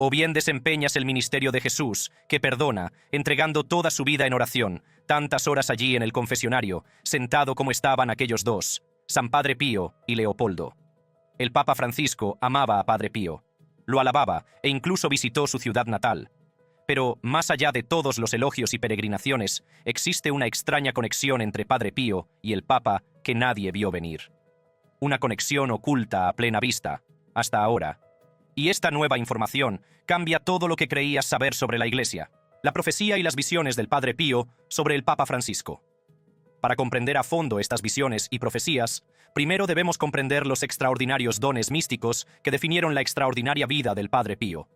o bien desempeñas el ministerio de Jesús, que perdona, entregando toda su vida en oración, tantas horas allí en el confesionario, sentado como estaban aquellos dos, San Padre Pío y Leopoldo. El Papa Francisco amaba a Padre Pío, lo alababa e incluso visitó su ciudad natal. Pero, más allá de todos los elogios y peregrinaciones, existe una extraña conexión entre Padre Pío y el Papa que nadie vio venir. Una conexión oculta a plena vista, hasta ahora. Y esta nueva información cambia todo lo que creías saber sobre la Iglesia, la profecía y las visiones del Padre Pío sobre el Papa Francisco. Para comprender a fondo estas visiones y profecías, primero debemos comprender los extraordinarios dones místicos que definieron la extraordinaria vida del Padre Pío.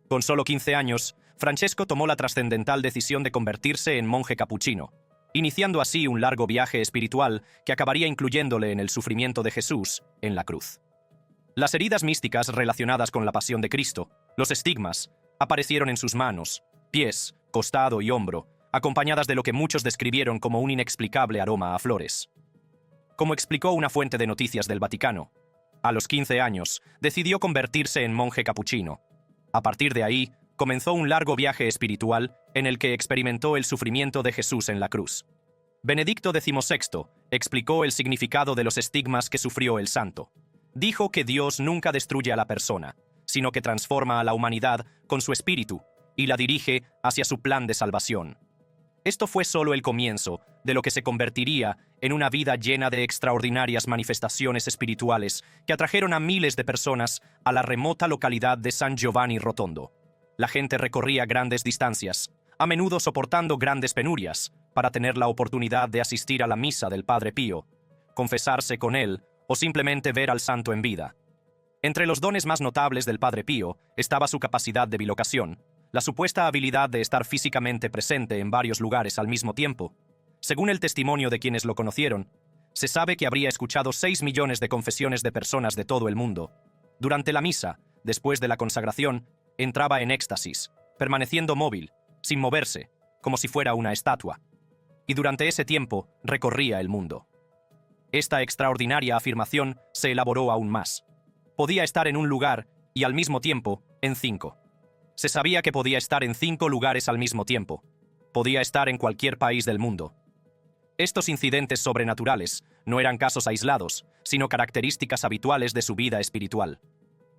Con solo 15 años, Francesco tomó la trascendental decisión de convertirse en monje capuchino, iniciando así un largo viaje espiritual que acabaría incluyéndole en el sufrimiento de Jesús en la cruz. Las heridas místicas relacionadas con la pasión de Cristo, los estigmas, aparecieron en sus manos, pies, costado y hombro, acompañadas de lo que muchos describieron como un inexplicable aroma a flores. Como explicó una fuente de noticias del Vaticano, a los 15 años decidió convertirse en monje capuchino. A partir de ahí, comenzó un largo viaje espiritual en el que experimentó el sufrimiento de Jesús en la cruz. Benedicto XVI explicó el significado de los estigmas que sufrió el santo. Dijo que Dios nunca destruye a la persona, sino que transforma a la humanidad con su espíritu y la dirige hacia su plan de salvación. Esto fue solo el comienzo de lo que se convertiría en una vida llena de extraordinarias manifestaciones espirituales que atrajeron a miles de personas a la remota localidad de San Giovanni Rotondo. La gente recorría grandes distancias, a menudo soportando grandes penurias, para tener la oportunidad de asistir a la misa del Padre Pío, confesarse con él o simplemente ver al santo en vida. Entre los dones más notables del Padre Pío estaba su capacidad de bilocación, la supuesta habilidad de estar físicamente presente en varios lugares al mismo tiempo. Según el testimonio de quienes lo conocieron, se sabe que habría escuchado 6 millones de confesiones de personas de todo el mundo. Durante la misa, después de la consagración, entraba en éxtasis, permaneciendo móvil, sin moverse, como si fuera una estatua. Y durante ese tiempo recorría el mundo. Esta extraordinaria afirmación se elaboró aún más. Podía estar en un lugar y al mismo tiempo en 5. Se sabía que podía estar en 5 lugares al mismo tiempo. Podía estar en cualquier país del mundo. Estos incidentes sobrenaturales no eran casos aislados, sino características habituales de su vida espiritual.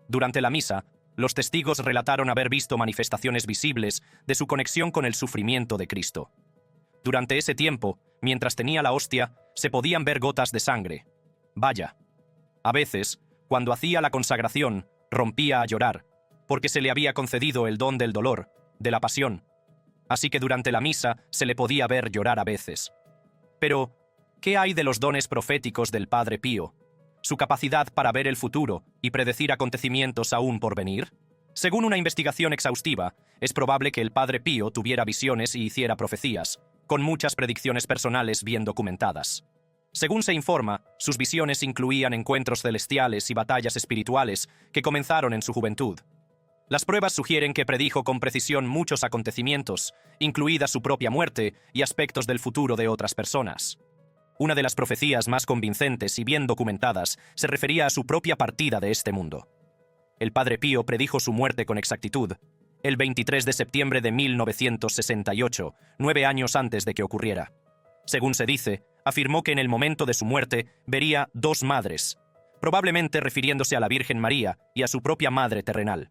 Durante la misa, los testigos relataron haber visto manifestaciones visibles de su conexión con el sufrimiento de Cristo. Durante ese tiempo, mientras tenía la hostia, se podían ver gotas de sangre. Vaya. A veces, cuando hacía la consagración, rompía a llorar, porque se le había concedido el don del dolor, de la pasión. Así que durante la misa se le podía ver llorar a veces. Pero, ¿qué hay de los dones proféticos del Padre Pío? ¿Su capacidad para ver el futuro y predecir acontecimientos aún por venir? Según una investigación exhaustiva, es probable que el Padre Pío tuviera visiones y hiciera profecías, con muchas predicciones personales bien documentadas. Según se informa, sus visiones incluían encuentros celestiales y batallas espirituales que comenzaron en su juventud. Las pruebas sugieren que predijo con precisión muchos acontecimientos, incluida su propia muerte y aspectos del futuro de otras personas. Una de las profecías más convincentes y bien documentadas se refería a su propia partida de este mundo. El Padre Pío predijo su muerte con exactitud, el 23 de septiembre de 1968, 9 años antes de que ocurriera. Según se dice, afirmó que en el momento de su muerte vería 2 madres, probablemente refiriéndose a la Virgen María y a su propia madre terrenal.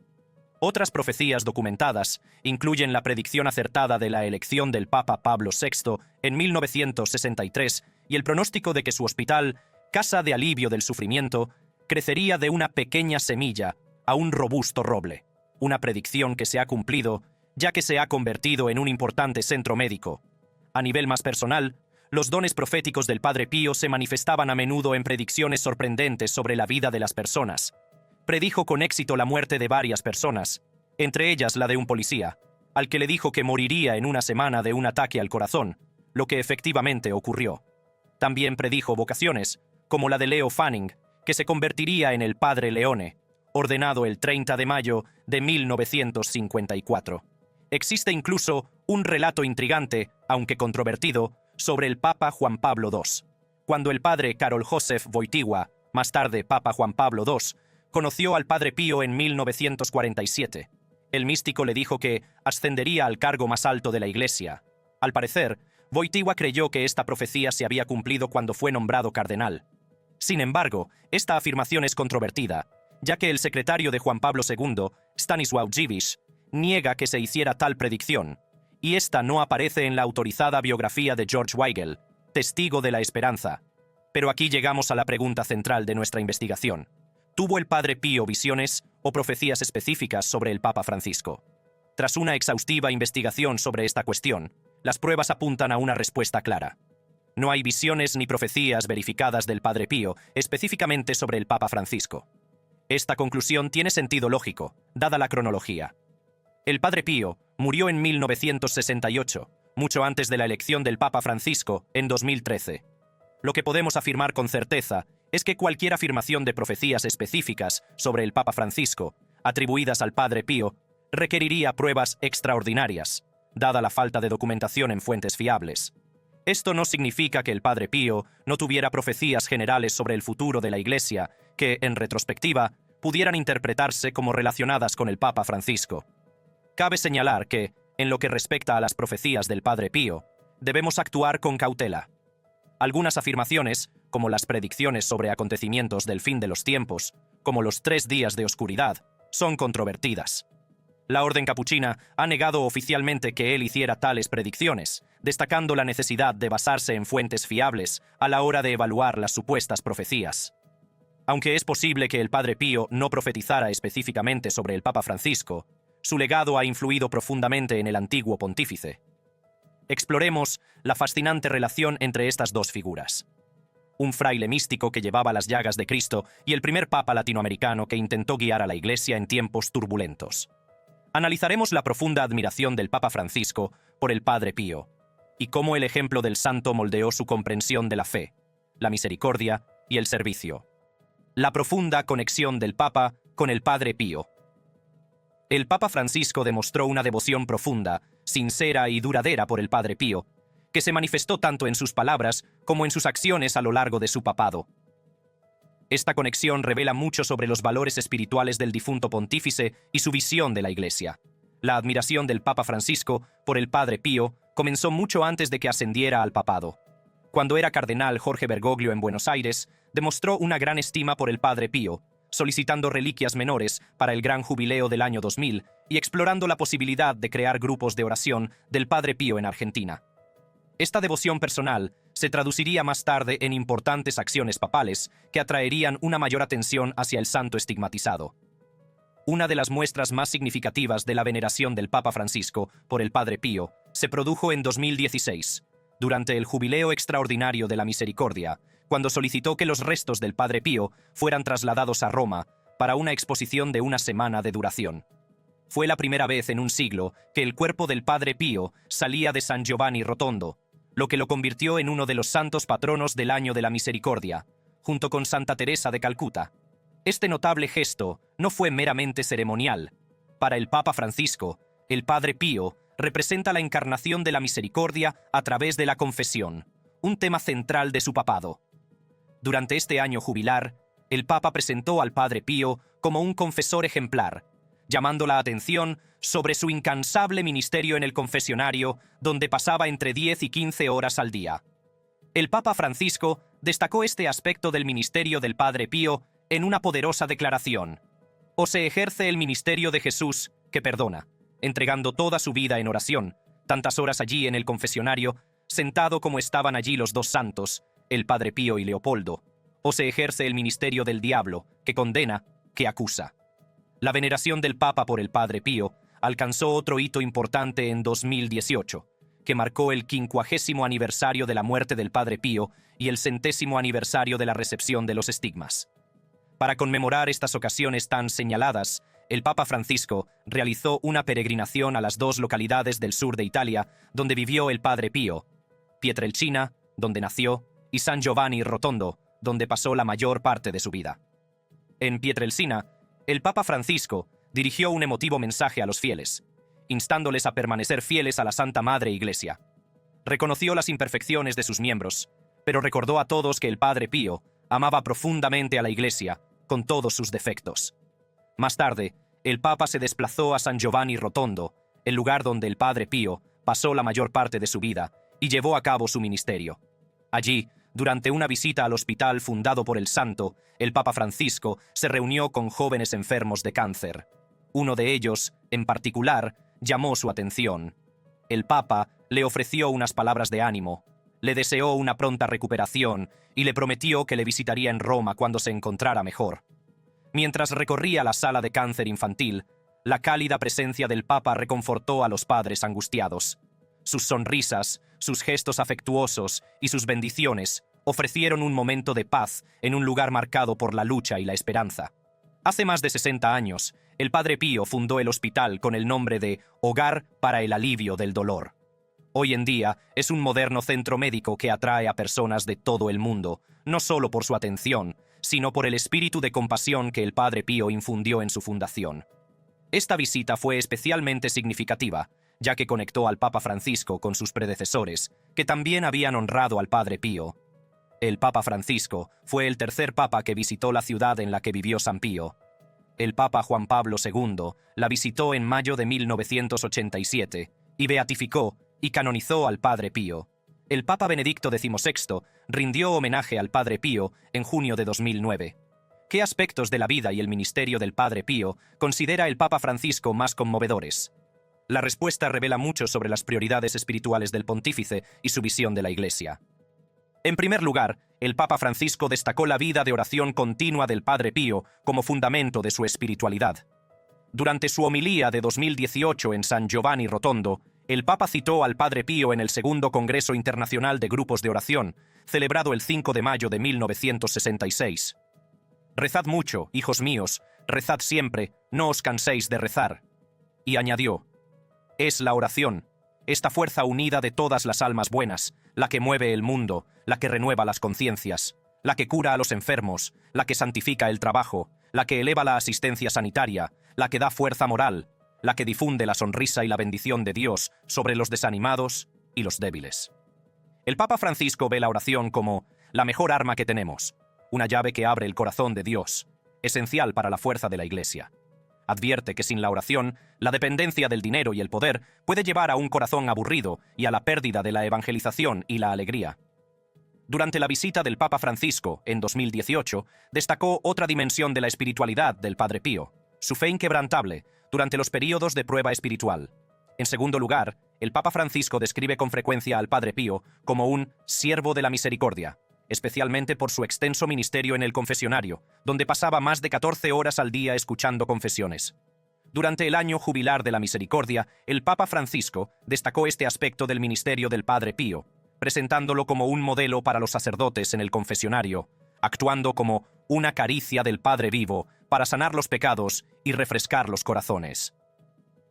Otras profecías documentadas incluyen la predicción acertada de la elección del Papa Pablo VI en 1963 y el pronóstico de que su hospital, casa de alivio del sufrimiento, crecería de una pequeña semilla a un robusto roble. Una predicción que se ha cumplido, ya que se ha convertido en un importante centro médico. A nivel más personal, los dones proféticos del Padre Pío se manifestaban a menudo en predicciones sorprendentes sobre la vida de las personas. Predijo con éxito la muerte de varias personas, entre ellas la de un policía, al que le dijo que moriría en una semana de un ataque al corazón, lo que efectivamente ocurrió. También predijo vocaciones, como la de Leo Fanning, que se convertiría en el Padre Leone, ordenado el 30 de mayo de 1954. Existe incluso un relato intrigante, aunque controvertido, sobre el Papa Juan Pablo II, cuando el padre Karol Józef Wojtyła, más tarde Papa Juan Pablo II, conoció al Padre Pío en 1947. El místico le dijo que ascendería al cargo más alto de la Iglesia. Al parecer, Wojtyła creyó que esta profecía se había cumplido cuando fue nombrado cardenal. Sin embargo, esta afirmación es controvertida, ya que el secretario de Juan Pablo II, Stanisław Dziwisz, niega que se hiciera tal predicción, y esta no aparece en la autorizada biografía de George Weigel, testigo de la esperanza. Pero aquí llegamos a la pregunta central de nuestra investigación. ¿Tuvo el Padre Pío visiones o profecías específicas sobre el Papa Francisco? Tras una exhaustiva investigación sobre esta cuestión, las pruebas apuntan a una respuesta clara. No hay visiones ni profecías verificadas del Padre Pío específicamente sobre el Papa Francisco. Esta conclusión tiene sentido lógico, dada la cronología. El Padre Pío murió en 1968, mucho antes de la elección del Papa Francisco en 2013. Lo que podemos afirmar con certeza es que cualquier afirmación de profecías específicas sobre el Papa Francisco, atribuidas al Padre Pío, requeriría pruebas extraordinarias, dada la falta de documentación en fuentes fiables. Esto no significa que el Padre Pío no tuviera profecías generales sobre el futuro de la Iglesia que, en retrospectiva, pudieran interpretarse como relacionadas con el Papa Francisco. Cabe señalar que, en lo que respecta a las profecías del Padre Pío, debemos actuar con cautela. Algunas afirmaciones, como las predicciones sobre acontecimientos del fin de los tiempos, como los 3 días de oscuridad, son controvertidas. La Orden Capuchina ha negado oficialmente que él hiciera tales predicciones, destacando la necesidad de basarse en fuentes fiables a la hora de evaluar las supuestas profecías. Aunque es posible que el Padre Pío no profetizara específicamente sobre el Papa Francisco, su legado ha influido profundamente en el antiguo pontífice. Exploremos la fascinante relación entre estas dos figuras. Un fraile místico que llevaba las llagas de Cristo y el primer papa latinoamericano que intentó guiar a la Iglesia en tiempos turbulentos. Analizaremos la profunda admiración del Papa Francisco por el Padre Pío y cómo el ejemplo del santo moldeó su comprensión de la fe, la misericordia y el servicio. La profunda conexión del Papa con el Padre Pío. El Papa Francisco demostró una devoción profunda, sincera y duradera por el Padre Pío, que se manifestó tanto en sus palabras como en sus acciones a lo largo de su papado. Esta conexión revela mucho sobre los valores espirituales del difunto pontífice y su visión de la Iglesia. La admiración del Papa Francisco por el Padre Pío comenzó mucho antes de que ascendiera al papado. Cuando era cardenal Jorge Bergoglio en Buenos Aires, demostró una gran estima por el Padre Pío, solicitando reliquias menores para el gran jubileo del año 2000 y explorando la posibilidad de crear grupos de oración del Padre Pío en Argentina. Esta devoción personal se traduciría más tarde en importantes acciones papales que atraerían una mayor atención hacia el santo estigmatizado. Una de las muestras más significativas de la veneración del Papa Francisco por el Padre Pío se produjo en 2016, durante el Jubileo Extraordinario de la Misericordia, cuando solicitó que los restos del Padre Pío fueran trasladados a Roma para una exposición de una semana de duración. Fue la primera vez en un siglo que el cuerpo del Padre Pío salía de San Giovanni Rotondo, lo que lo convirtió en uno de los santos patronos del Año de la Misericordia, junto con Santa Teresa de Calcuta. Este notable gesto no fue meramente ceremonial. Para el Papa Francisco, el Padre Pío representa la encarnación de la misericordia a través de la confesión, un tema central de su papado. Durante este año jubilar, el Papa presentó al Padre Pío como un confesor ejemplar, llamando la atención sobre su incansable ministerio en el confesionario, donde pasaba entre 10 y 15 horas al día. El Papa Francisco destacó este aspecto del ministerio del Padre Pío en una poderosa declaración. O se ejerce el ministerio de Jesús, que perdona, entregando toda su vida en oración, tantas horas allí en el confesionario, sentado como estaban allí los dos santos, el Padre Pío y Leopoldo, o se ejerce el ministerio del diablo, que condena, que acusa. La veneración del Papa por el Padre Pío alcanzó otro hito importante en 2018, que marcó el 50º aniversario de la muerte del Padre Pío y el 100º aniversario de la recepción de los estigmas. Para conmemorar estas ocasiones tan señaladas, el Papa Francisco realizó una peregrinación a las dos localidades del sur de Italia donde vivió el Padre Pío, Pietrelcina, donde nació, y San Giovanni Rotondo, donde pasó la mayor parte de su vida. En Pietrelcina, el Papa Francisco dirigió un emotivo mensaje a los fieles, instándoles a permanecer fieles a la Santa Madre Iglesia. Reconoció las imperfecciones de sus miembros, pero recordó a todos que el Padre Pío amaba profundamente a la Iglesia, con todos sus defectos. Más tarde, el Papa se desplazó a San Giovanni Rotondo, el lugar donde el Padre Pío pasó la mayor parte de su vida, y llevó a cabo su ministerio. Allí, durante una visita al hospital fundado por el santo, el Papa Francisco se reunió con jóvenes enfermos de cáncer. Uno de ellos, en particular, llamó su atención. El Papa le ofreció unas palabras de ánimo, le deseó una pronta recuperación y le prometió que le visitaría en Roma cuando se encontrara mejor. Mientras recorría la sala de cáncer infantil, la cálida presencia del Papa reconfortó a los padres angustiados. Sus sonrisas, sus gestos afectuosos y sus bendiciones ofrecieron un momento de paz en un lugar marcado por la lucha y la esperanza. Hace más de 60 años, el Padre Pío fundó el hospital con el nombre de Hogar para el Alivio del Dolor. Hoy en día es un moderno centro médico que atrae a personas de todo el mundo, no solo por su atención, sino por el espíritu de compasión que el Padre Pío infundió en su fundación. Esta visita fue especialmente significativa, ya que conectó al Papa Francisco con sus predecesores, que también habían honrado al Padre Pío. El Papa Francisco fue el tercer papa que visitó la ciudad en la que vivió San Pío. El Papa Juan Pablo II la visitó en mayo de 1987 y beatificó y canonizó al Padre Pío. El Papa Benedicto XVI rindió homenaje al Padre Pío en junio de 2009. ¿Qué aspectos de la vida y el ministerio del Padre Pío considera el Papa Francisco más conmovedores? La respuesta revela mucho sobre las prioridades espirituales del pontífice y su visión de la Iglesia. En primer lugar, el Papa Francisco destacó la vida de oración continua del Padre Pío como fundamento de su espiritualidad. Durante su homilía de 2018 en San Giovanni Rotondo, el Papa citó al Padre Pío en el Segundo Congreso Internacional de Grupos de Oración, celebrado el 5 de mayo de 1966. «Rezad mucho, hijos míos, rezad siempre, no os canséis de rezar». Y añadió: «Es la oración, esta fuerza unida de todas las almas buenas, la que mueve el mundo, la que renueva las conciencias, la que cura a los enfermos, la que santifica el trabajo, la que eleva la asistencia sanitaria, la que da fuerza moral, la que difunde la sonrisa y la bendición de Dios sobre los desanimados y los débiles». El Papa Francisco ve la oración como la mejor arma que tenemos, una llave que abre el corazón de Dios, esencial para la fuerza de la Iglesia. Advierte que sin la oración, la dependencia del dinero y el poder puede llevar a un corazón aburrido y a la pérdida de la evangelización y la alegría. Durante la visita del Papa Francisco, en 2018, destacó otra dimensión de la espiritualidad del Padre Pío, su fe inquebrantable durante los períodos de prueba espiritual. En segundo lugar, el Papa Francisco describe con frecuencia al Padre Pío como un siervo de la misericordia, especialmente por su extenso ministerio en el confesionario, donde pasaba más de 14 horas al día escuchando confesiones. Durante el año jubilar de la misericordia, el Papa Francisco destacó este aspecto del ministerio del Padre Pío, presentándolo como un modelo para los sacerdotes en el confesionario, actuando como una caricia del Padre vivo para sanar los pecados y refrescar los corazones.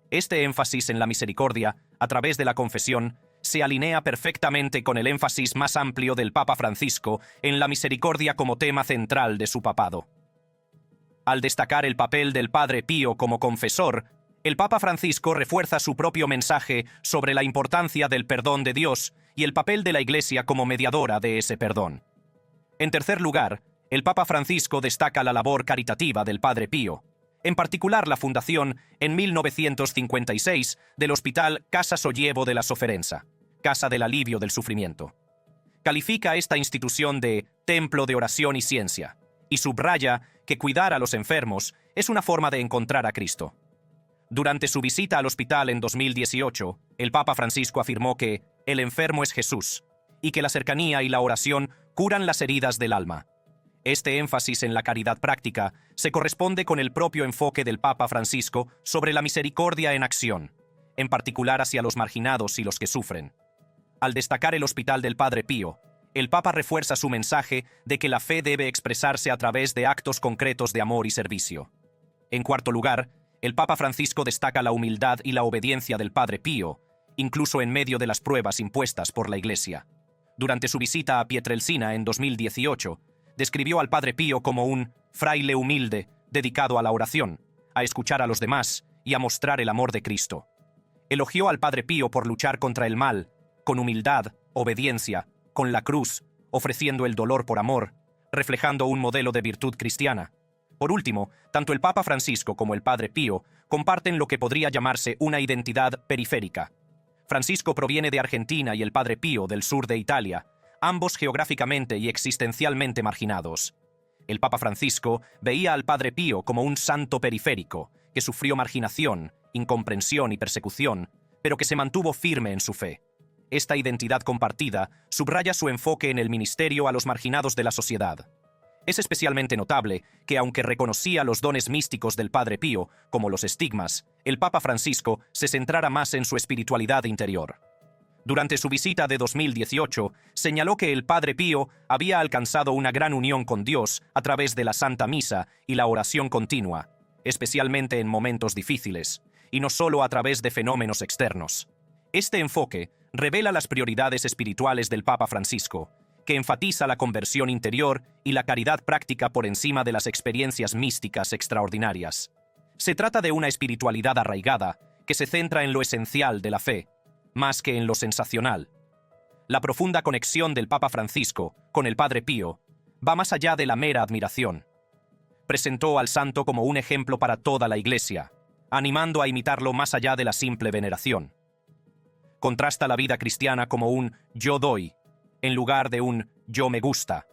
Este énfasis en la misericordia, a través de la confesión, se alinea perfectamente con el énfasis más amplio del Papa Francisco en la misericordia como tema central de su papado. Al destacar el papel del Padre Pío como confesor, el Papa Francisco refuerza su propio mensaje sobre la importancia del perdón de Dios y el papel de la Iglesia como mediadora de ese perdón. En tercer lugar, el Papa Francisco destaca la labor caritativa del Padre Pío, en particular la fundación, en 1956, del Hospital Casa Sollievo de la Sofferenza, Casa del Alivio del Sufrimiento. Califica esta institución de templo de oración y ciencia, y subraya que cuidar a los enfermos es una forma de encontrar a Cristo. Durante su visita al hospital en 2018, el Papa Francisco afirmó que el enfermo es Jesús, y que la cercanía y la oración curan las heridas del alma. Este énfasis en la caridad práctica se corresponde con el propio enfoque del Papa Francisco sobre la misericordia en acción, en particular hacia los marginados y los que sufren. Al destacar el Hospital del Padre Pío, el Papa refuerza su mensaje de que la fe debe expresarse a través de actos concretos de amor y servicio. En cuarto lugar, el Papa Francisco destaca la humildad y la obediencia del Padre Pío, incluso en medio de las pruebas impuestas por la Iglesia. Durante su visita a Pietrelcina en 2018, describió al Padre Pío como un fraile humilde, dedicado a la oración, a escuchar a los demás y a mostrar el amor de Cristo. Elogió al Padre Pío por luchar contra el mal, con humildad, obediencia, con la cruz, ofreciendo el dolor por amor, reflejando un modelo de virtud cristiana. Por último, tanto el Papa Francisco como el Padre Pío comparten lo que podría llamarse una identidad periférica. Francisco proviene de Argentina y el Padre Pío del sur de Italia, ambos geográficamente y existencialmente marginados. El Papa Francisco veía al Padre Pío como un santo periférico, que sufrió marginación, incomprensión y persecución, pero que se mantuvo firme en su fe. Esta identidad compartida subraya su enfoque en el ministerio a los marginados de la sociedad. Es especialmente notable que, aunque reconocía los dones místicos del Padre Pío, como los estigmas, el Papa Francisco se centrara más en su espiritualidad interior. Durante su visita de 2018, señaló que el Padre Pío había alcanzado una gran unión con Dios a través de la Santa Misa y la oración continua, especialmente en momentos difíciles, y no solo a través de fenómenos externos. Este enfoque revela las prioridades espirituales del Papa Francisco, que enfatiza la conversión interior y la caridad práctica por encima de las experiencias místicas extraordinarias. Se trata de una espiritualidad arraigada que se centra en lo esencial de la fe, más que en lo sensacional. La profunda conexión del Papa Francisco con el Padre Pío va más allá de la mera admiración. Presentó al santo como un ejemplo para toda la Iglesia, animando a imitarlo más allá de la simple veneración. Contrasta la vida cristiana como un yo doy, en lugar de un yo me gusta,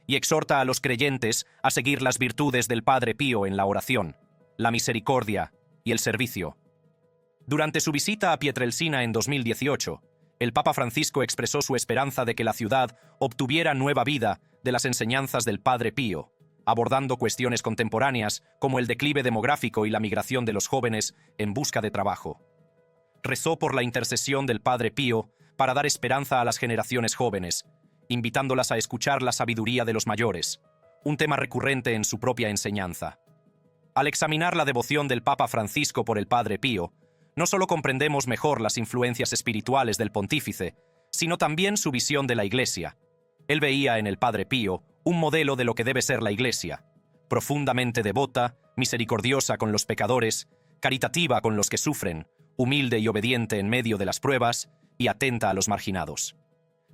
y exhorta a los creyentes a seguir las virtudes del Padre Pío en la oración, la misericordia y el servicio. Durante su visita a Pietrelcina en 2018, el Papa Francisco expresó su esperanza de que la ciudad obtuviera nueva vida de las enseñanzas del Padre Pío, abordando cuestiones contemporáneas como el declive demográfico y la migración de los jóvenes en busca de trabajo. Rezó por la intercesión del Padre Pío para dar esperanza a las generaciones jóvenes, invitándolas a escuchar la sabiduría de los mayores, un tema recurrente en su propia enseñanza. Al examinar la devoción del Papa Francisco por el Padre Pío, no solo comprendemos mejor las influencias espirituales del pontífice, sino también su visión de la Iglesia. Él veía en el Padre Pío un modelo de lo que debe ser la Iglesia, profundamente devota, misericordiosa con los pecadores, caritativa con los que sufren, humilde y obediente en medio de las pruebas y atenta a los marginados.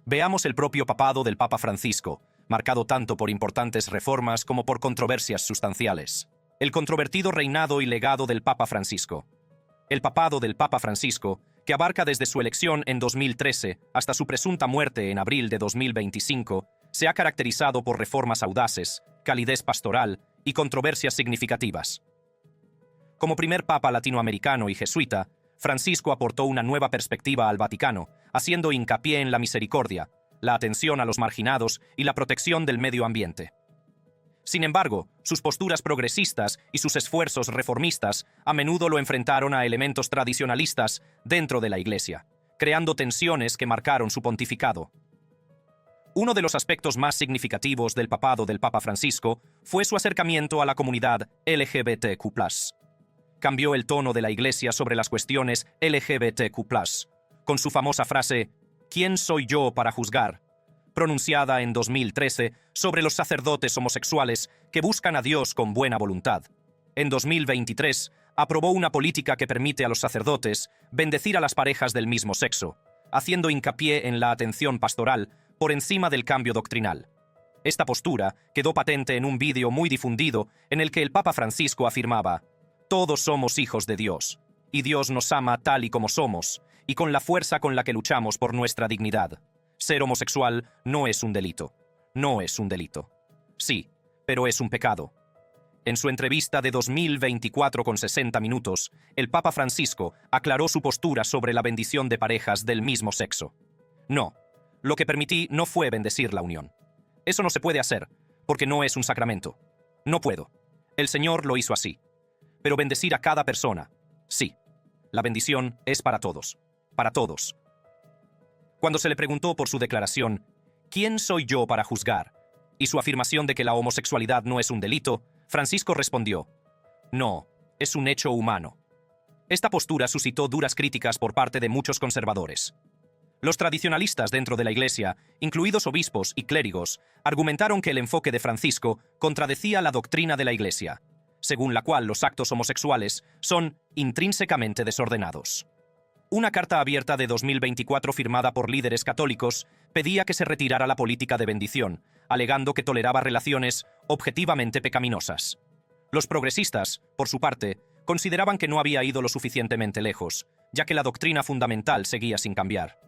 Veamos el propio papado del Papa Francisco, marcado tanto por importantes reformas como por controversias sustanciales. El controvertido reinado y legado del Papa Francisco. El papado del Papa Francisco, que abarca desde su elección en 2013 hasta su presunta muerte en abril de 2025, se ha caracterizado por reformas audaces, calidez pastoral y controversias significativas. Como primer papa latinoamericano y jesuita, Francisco aportó una nueva perspectiva al Vaticano, haciendo hincapié en la misericordia, la atención a los marginados y la protección del medio ambiente. Sin embargo, sus posturas progresistas y sus esfuerzos reformistas a menudo lo enfrentaron a elementos tradicionalistas dentro de la Iglesia, creando tensiones que marcaron su pontificado. Uno de los aspectos más significativos del papado del Papa Francisco fue su acercamiento a la comunidad LGBTQ+. Cambió el tono de la Iglesia sobre las cuestiones LGBTQ+, con su famosa frase «¿Quién soy yo para juzgar?», pronunciada en 2013 sobre los sacerdotes homosexuales que buscan a Dios con buena voluntad. En 2023, aprobó una política que permite a los sacerdotes bendecir a las parejas del mismo sexo, haciendo hincapié en la atención pastoral por encima del cambio doctrinal. Esta postura quedó patente en un vídeo muy difundido en el que el Papa Francisco afirmaba: «Todos somos hijos de Dios, y Dios nos ama tal y como somos, y con la fuerza con la que luchamos por nuestra dignidad. Ser homosexual no es un delito. No es un delito. Sí, pero es un pecado». En su entrevista de 2024 con 60 minutos, el Papa Francisco aclaró su postura sobre la bendición de parejas del mismo sexo. «No, lo que permití no fue bendecir la unión. Eso no se puede hacer, porque no es un sacramento. No puedo. El Señor lo hizo así. Pero bendecir a cada persona, sí. La bendición es para todos. Para todos». Cuando se le preguntó por su declaración, «¿Quién soy yo para juzgar?», y su afirmación de que la homosexualidad no es un delito, Francisco respondió: «No, es un hecho humano». Esta postura suscitó duras críticas por parte de muchos conservadores. Los tradicionalistas dentro de la Iglesia, incluidos obispos y clérigos, argumentaron que el enfoque de Francisco contradecía la doctrina de la Iglesia, según la cual los actos homosexuales son intrínsecamente desordenados. Una carta abierta de 2024 firmada por líderes católicos pedía que se retirara la política de bendición, alegando que toleraba relaciones objetivamente pecaminosas. Los progresistas, por su parte, consideraban que no había ido lo suficientemente lejos, ya que la doctrina fundamental seguía sin cambiar.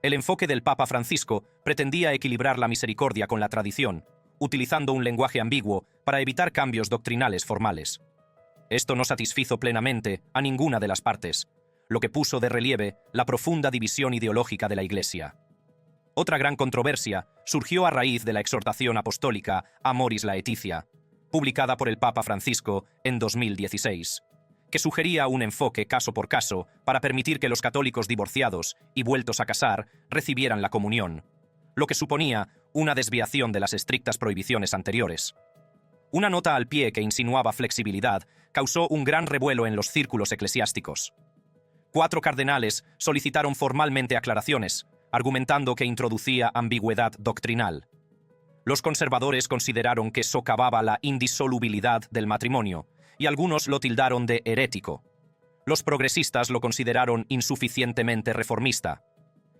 El enfoque del Papa Francisco pretendía equilibrar la misericordia con la tradición, utilizando un lenguaje ambiguo para evitar cambios doctrinales formales. Esto no satisfizo plenamente a ninguna de las partes, lo que puso de relieve la profunda división ideológica de la Iglesia. Otra gran controversia surgió a raíz de la exhortación apostólica Amoris Laetitia, publicada por el Papa Francisco en 2016, que sugería un enfoque caso por caso para permitir que los católicos divorciados y vueltos a casar recibieran la comunión, lo que suponía una desviación de las estrictas prohibiciones anteriores. Una nota al pie que insinuaba flexibilidad causó un gran revuelo en los círculos eclesiásticos. 4 cardenales solicitaron formalmente aclaraciones, argumentando que introducía ambigüedad doctrinal. Los conservadores consideraron que socavaba la indisolubilidad del matrimonio, y algunos lo tildaron de herético. Los progresistas lo consideraron insuficientemente reformista.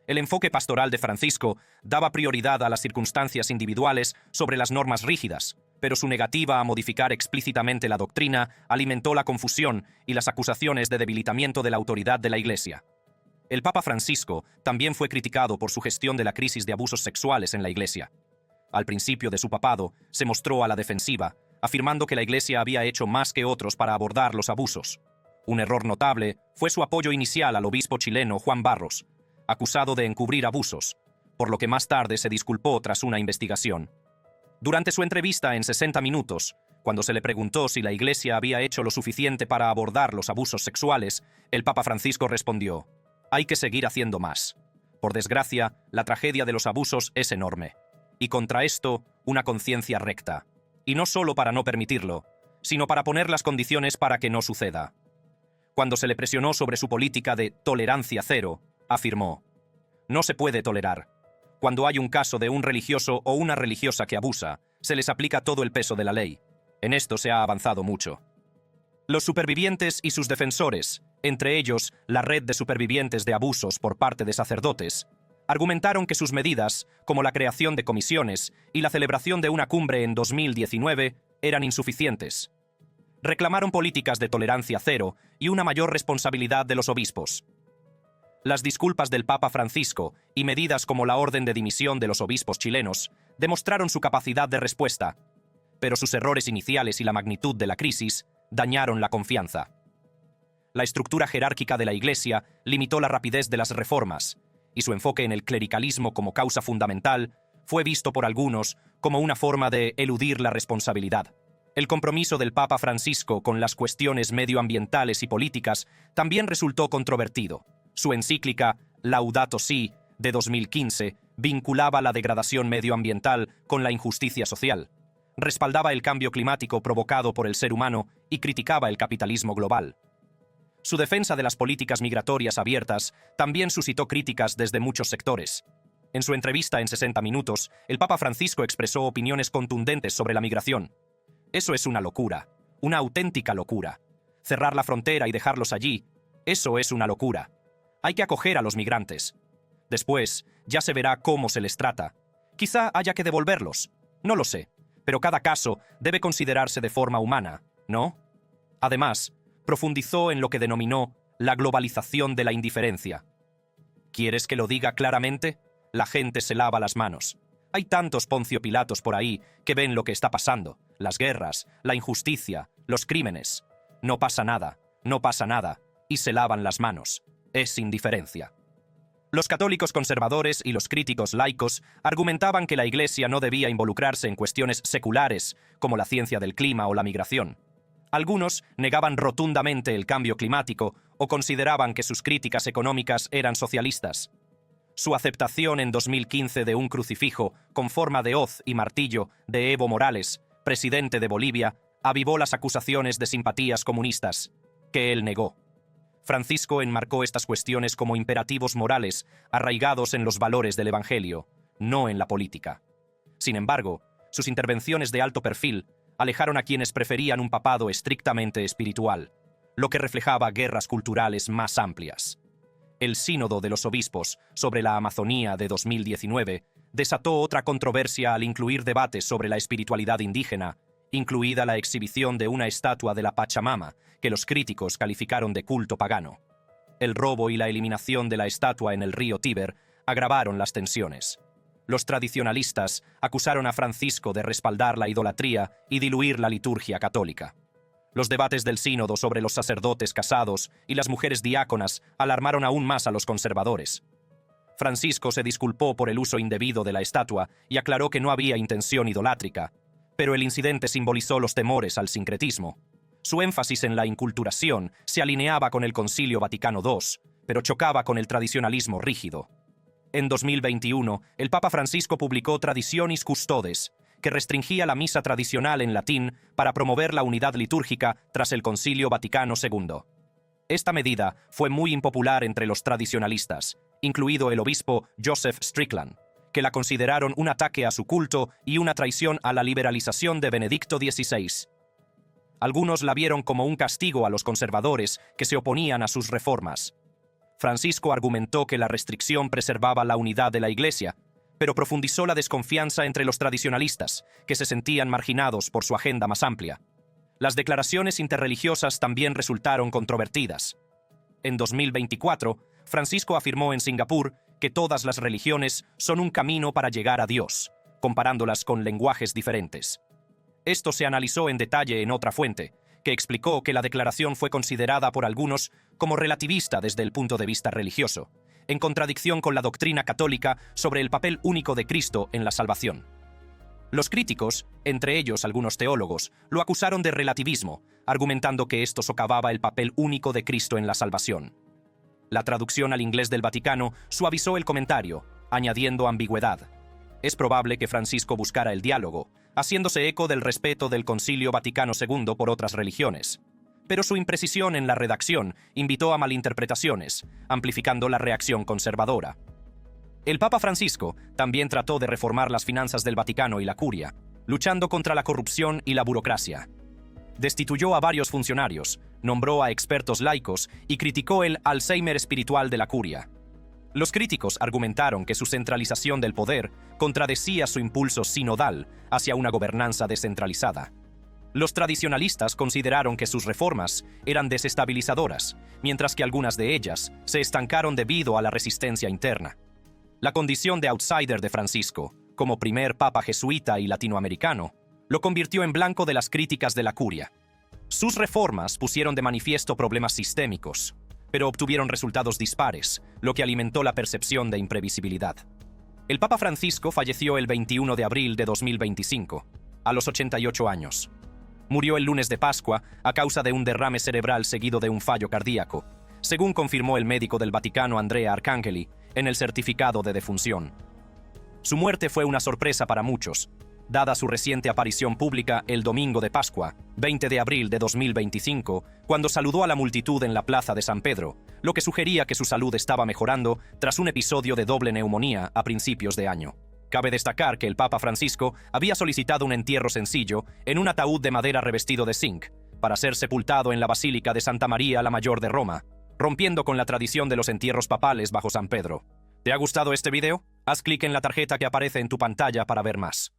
El enfoque pastoral de Francisco daba prioridad a las circunstancias individuales sobre las normas rígidas, pero su negativa a modificar explícitamente la doctrina alimentó la confusión y las acusaciones de debilitamiento de la autoridad de la Iglesia. El Papa Francisco también fue criticado por su gestión de la crisis de abusos sexuales en la Iglesia. Al principio de su papado, se mostró a la defensiva, afirmando que la Iglesia había hecho más que otros para abordar los abusos. Un error notable fue su apoyo inicial al obispo chileno Juan Barros, acusado de encubrir abusos, por lo que más tarde se disculpó tras una investigación. Durante su entrevista en 60 minutos, cuando se le preguntó si la Iglesia había hecho lo suficiente para abordar los abusos sexuales, el Papa Francisco respondió: «Hay que seguir haciendo más. Por desgracia, la tragedia de los abusos es enorme. Y contra esto, una conciencia recta. Y no solo para no permitirlo, sino para poner las condiciones para que no suceda». Cuando se le presionó sobre su política de tolerancia cero, afirmó: «No se puede tolerar. Cuando hay un caso de un religioso o una religiosa que abusa, se les aplica todo el peso de la ley. En esto se ha avanzado mucho». Los supervivientes y sus defensores, entre ellos la red de supervivientes de abusos por parte de sacerdotes, argumentaron que sus medidas, como la creación de comisiones y la celebración de una cumbre en 2019, eran insuficientes. Reclamaron políticas de tolerancia cero y una mayor responsabilidad de los obispos. Las disculpas del Papa Francisco y medidas como la orden de dimisión de los obispos chilenos demostraron su capacidad de respuesta, pero sus errores iniciales y la magnitud de la crisis dañaron la confianza. La estructura jerárquica de la Iglesia limitó la rapidez de las reformas, y su enfoque en el clericalismo como causa fundamental fue visto por algunos como una forma de eludir la responsabilidad. El compromiso del Papa Francisco con las cuestiones medioambientales y políticas también resultó controvertido. Su encíclica Laudato Si, de 2015, vinculaba la degradación medioambiental con la injusticia social, respaldaba el cambio climático provocado por el ser humano y criticaba el capitalismo global. Su defensa de las políticas migratorias abiertas también suscitó críticas desde muchos sectores. En su entrevista en 60 minutos, el Papa Francisco expresó opiniones contundentes sobre la migración. Eso es una locura, una auténtica locura. Cerrar la frontera y dejarlos allí, eso es una locura. Hay que acoger a los migrantes. Después, ya se verá cómo se les trata. Quizá haya que devolverlos, no lo sé, pero cada caso debe considerarse de forma humana, ¿no? Además, profundizó en lo que denominó la globalización de la indiferencia. ¿Quieres que lo diga claramente? La gente se lava las manos. Hay tantos Poncio Pilatos por ahí que ven lo que está pasando, las guerras, la injusticia, los crímenes. No pasa nada, y se lavan las manos. Es indiferencia. Los católicos conservadores y los críticos laicos argumentaban que la Iglesia no debía involucrarse en cuestiones seculares como la ciencia del clima o la migración. Algunos negaban rotundamente el cambio climático o consideraban que sus críticas económicas eran socialistas. Su aceptación en 2015 de un crucifijo con forma de hoz y martillo de Evo Morales, presidente de Bolivia, avivó las acusaciones de simpatías comunistas, que él negó. Francisco enmarcó estas cuestiones como imperativos morales arraigados en los valores del Evangelio, no en la política. Sin embargo, sus intervenciones de alto perfil alejaron a quienes preferían un papado estrictamente espiritual, lo que reflejaba guerras culturales más amplias. El Sínodo de los Obispos sobre la Amazonía de 2019 desató otra controversia al incluir debates sobre la espiritualidad indígena incluida la exhibición de una estatua de la Pachamama, que los críticos calificaron de culto pagano. El robo y la eliminación de la estatua en el río Tíber agravaron las tensiones. Los tradicionalistas acusaron a Francisco de respaldar la idolatría y diluir la liturgia católica. Los debates del sínodo sobre los sacerdotes casados y las mujeres diáconas alarmaron aún más a los conservadores. Francisco se disculpó por el uso indebido de la estatua y aclaró que no había intención idolátrica, pero el incidente simbolizó los temores al sincretismo. Su énfasis en la inculturación se alineaba con el Concilio Vaticano II, pero chocaba con el tradicionalismo rígido. En 2021, el Papa Francisco publicó Traditionis Custodes, que restringía la misa tradicional en latín para promover la unidad litúrgica tras el Concilio Vaticano II. Esta medida fue muy impopular entre los tradicionalistas, incluido el obispo Joseph Strickland, que la consideraron un ataque a su culto y una traición a la liberalización de Benedicto XVI. Algunos la vieron como un castigo a los conservadores que se oponían a sus reformas. Francisco argumentó que la restricción preservaba la unidad de la Iglesia, pero profundizó la desconfianza entre los tradicionalistas, que se sentían marginados por su agenda más amplia. Las declaraciones interreligiosas también resultaron controvertidas. En 2024, Francisco afirmó en Singapur que todas las religiones son un camino para llegar a Dios, comparándolas con lenguajes diferentes. Esto se analizó en detalle en otra fuente, que explicó que la declaración fue considerada por algunos como relativista desde el punto de vista religioso, en contradicción con la doctrina católica sobre el papel único de Cristo en la salvación. Los críticos, entre ellos algunos teólogos, lo acusaron de relativismo, argumentando que esto socavaba el papel único de Cristo en la salvación. La traducción al inglés del Vaticano suavizó el comentario, añadiendo ambigüedad. Es probable que Francisco buscara el diálogo, haciéndose eco del respeto del Concilio Vaticano II por otras religiones. Pero su imprecisión en la redacción invitó a malinterpretaciones, amplificando la reacción conservadora. El Papa Francisco también trató de reformar las finanzas del Vaticano y la Curia, luchando contra la corrupción y la burocracia. Destituyó a varios funcionarios, nombró a expertos laicos y criticó el Alzheimer espiritual de la Curia. Los críticos argumentaron que su centralización del poder contradecía su impulso sinodal hacia una gobernanza descentralizada. Los tradicionalistas consideraron que sus reformas eran desestabilizadoras, mientras que algunas de ellas se estancaron debido a la resistencia interna. La condición de outsider de Francisco, como primer papa jesuita y latinoamericano, lo convirtió en blanco de las críticas de la Curia. Sus reformas pusieron de manifiesto problemas sistémicos, pero obtuvieron resultados dispares, lo que alimentó la percepción de imprevisibilidad. El Papa Francisco falleció el 21 de abril de 2025, a los 88 años. Murió el lunes de Pascua a causa de un derrame cerebral seguido de un fallo cardíaco, según confirmó el médico del Vaticano Andrea Arcangeli en el certificado de defunción. Su muerte fue una sorpresa para muchos, dada su reciente aparición pública el domingo de Pascua, 20 de abril de 2025, cuando saludó a la multitud en la plaza de San Pedro, lo que sugería que su salud estaba mejorando tras un episodio de doble neumonía a principios de año. Cabe destacar que el Papa Francisco había solicitado un entierro sencillo en un ataúd de madera revestido de zinc, para ser sepultado en la Basílica de Santa María la Mayor de Roma, rompiendo con la tradición de los entierros papales bajo San Pedro. ¿Te ha gustado este video? Haz clic en la tarjeta que aparece en tu pantalla para ver más.